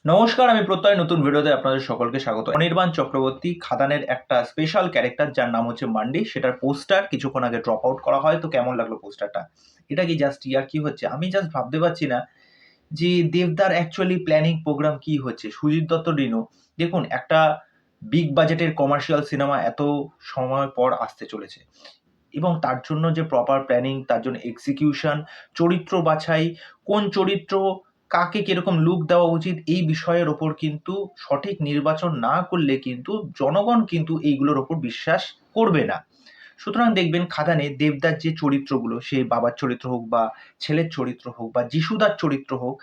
নমস্কার, আমি প্রত্যয় নতুন ভিডিওতে আপনাদের সকলকে স্বাগত। অনির্বাণ চক্রবর্তী খাদানের একটা স্পেশাল ক্যারেক্টার যার নাম হচ্ছে মান্ডি, সেটার পোস্টার কিছুক্ষণ আগে ড্রপ আউট করা হয়। তো কেমন লাগলো পোস্টারটা? এটা কি জাস্ট কি হচ্ছে? আমি জাস্ট ভাবতে পারছি না যে দেবদার অ্যাকচুয়ালি প্ল্যানিং প্রোগ্রাম কি হচ্ছে। সুজিত দত্ত ডিনো, দেখুন একটা বিগ বাজেটের কমার্শিয়াল সিনেমা এত সময় পর আসতে চলেছে এবং তার জন্য যে প্রপার প্ল্যানিং, তার জন্য এক্সিকিউশন, চরিত্র বাছাই, কোন চরিত্র কাকে কিরকম লুক দেওয়া উচিত, এই বিষয়ের ওপর কিন্তু সঠিক নির্বাচন না করলে কিন্তু জনগণ কিন্তু এইগুলোর ওপর বিশ্বাস করবে না। সুতরাং দেখবেন খাদানে দেবদার যে চরিত্রগুলো, সে বাবার চরিত্র হোক বা ছেলের চরিত্র হোক বা যিশুদার চরিত্র হোক,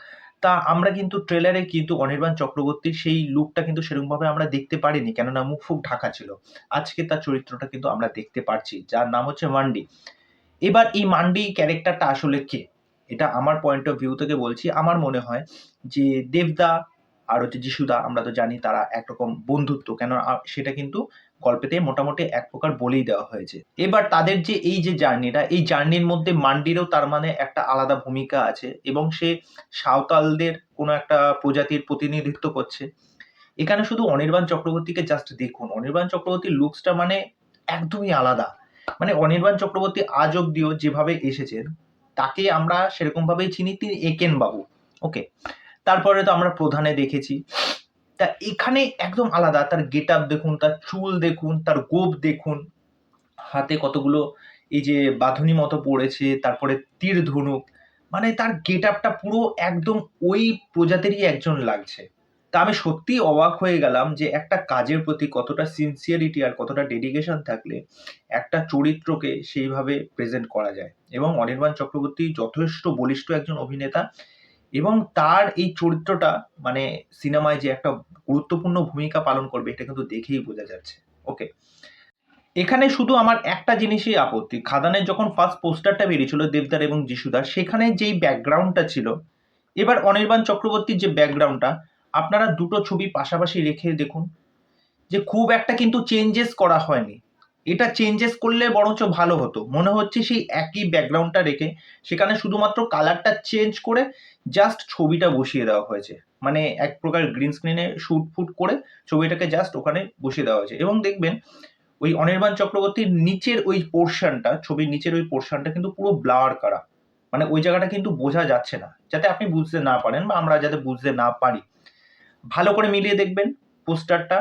তা আমরা কিন্তু ট্রেলারে কিন্তু অনির্বাণ চক্রবর্তীর সেই লুকটা কিন্তু সেরকমভাবে আমরা দেখতে পারিনি, কেননা মুখ ফুক ঢাকা ছিল। আজকে তার চরিত্রটা কিন্তু আমরা দেখতে পারছি, যার নাম হচ্ছে মান্ডি। এবার এই মান্ডি ক্যারেক্টারটা আসলে কে? এটা আমার পয়েন্ট অফ ভিউ থেকে বলছি। আমার মনে হয় যে দেবদা আর হচ্ছে যিশুদা, আমরা তো জানি তারা একরকম বন্ধুত্ব, কেন সেটা কিন্তু গল্পেতে মোটামুটি এক প্রকার বলেই দেওয়া হয়েছে। এবার তাদের যে এই যে জার্নিটা, এই জার্নির মধ্যে মান্ডিরও তার মানে একটা আলাদা ভূমিকা আছে এবং সে সাঁওতালদের কোনো একটা প্রজাতির প্রতিনিধিত্ব করছে। এখানে শুধু অনির্বাণ চক্রবর্তীকে জাস্ট দেখুন, অনির্বাণ চক্রবর্তীর লুকসটা মানে একদমই আলাদা। মানে অনির্বাণ চক্রবর্তী আজ অব্দিও যেভাবে এসেছেন, তাকে আমরা সেরকম ভাবেই চিনি, তিনি একেন বাবু। ওকে, তারপরে তো আমরা প্রধানে দেখেছি। তা এখানে একদম আলাদা, তার গেট আপ দেখুন, তার চুল দেখুন, তার গোপ দেখুন, হাতে কতগুলো এই যে বাঁধনি মতো পড়েছে, তারপরে তীর ধনুক, মানে তার গেট আপটা পুরো একদম ওই প্রজাতিরই একজন লাগছে। তা আমি সত্যিই অবাক হয়ে গেলাম যে একটা কাজের প্রতি কতটা সিনসিয়ারিটি আর কতটা ডেডিকেশন থাকলে একটা চরিত্রকে সেইভাবে প্রেজেন্ট করা যায়। এবং অনির্বাণ চক্রবর্তী যথেষ্ট বলিষ্ঠ একজন অভিনেতা এবং তার এই চরিত্রটা মানে সিনেমায় যে একটা গুরুত্বপূর্ণ ভূমিকা পালন করবে, এটা কিন্তু দেখেই বোঝা যাচ্ছে। ওকে, এখানে শুধু আমার একটা জিনিসই আপত্তি, খাদানের যখন ফার্স্ট পোস্টারটা বেরিয়েছিল দেবদার এবং যিশুদার, সেখানে যেই ব্যাকগ্রাউন্ডটা ছিল, এবার অনির্বাণ চক্রবর্তীর যে ব্যাকগ্রাউন্ডটা, আপনারা দুটো ছবি পাশাপাশি রেখে দেখুন যে খুব একটা কিন্তু চেঞ্জেস করা হয়নি। এটা চেঞ্জেস করলে বরঞ্চ ভালো হতো। মনে হচ্ছে সেই একই ব্যাকগ্রাউন্ডটা রেখে সেখানে শুধুমাত্র কালারটা চেঞ্জ করে জাস্ট ছবিটা বসিয়ে দেওয়া হয়েছে। মানে এক প্রকার গ্রিন স্ক্রিনে শুট ফুট করে ছবিটাকে জাস্ট ওখানে বসিয়ে দেওয়া হয়েছে। এবং দেখবেন ওই অনির্বাণ চক্রবর্তীর নিচের ওই পোর্শনটা, ছবির নিচের ওই পোর্শনটা কিন্তু পুরো ব্লার করা। মানে ওই জায়গাটা কিন্তু বোঝা যাচ্ছে না, যাতে আপনি বুঝতে না পারেন বা আমরা যাতে বুঝতে না পারি। ভালো করে মিলিয়ে দেখবেন পোস্টারটা,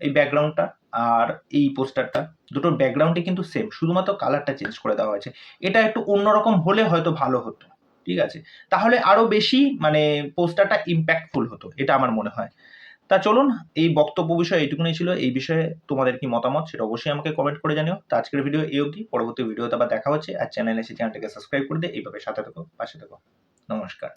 এই ব্যাকগ্রাউন্ডটা আর এই পোস্টারটা, দুটোর ব্যাকগ্রাউন্ডে কিন্তু সেম, শুধুমাত্র কালারটা চেঞ্জ করে দেওয়া হয়েছে। এটা একটু অন্যরকম হলে হয়তো ভালো হতো, ঠিক আছে? তাহলে আরো বেশি মানে পোস্টারটা ইম্প্যাক্টফুল হতো, এটা আমার মনে হয়। তা চলুন, এই বক্তব্য বিষয় এইটুকুনি ছিল। এই বিষয়ে তোমাদের কি মতামত সেটা অবশ্যই আমাকে কমেন্ট করে জানিও। তো আজকের ভিডিও এই অবধি, পরবর্তী ভিডিওতে আবার দেখা হচ্ছে। আর চ্যানেলে এসে চ্যানেলটাকে সাবস্ক্রাইব করে দিয়ে এইভাবে সাথে থেকো, পাশে থেকো। নমস্কার।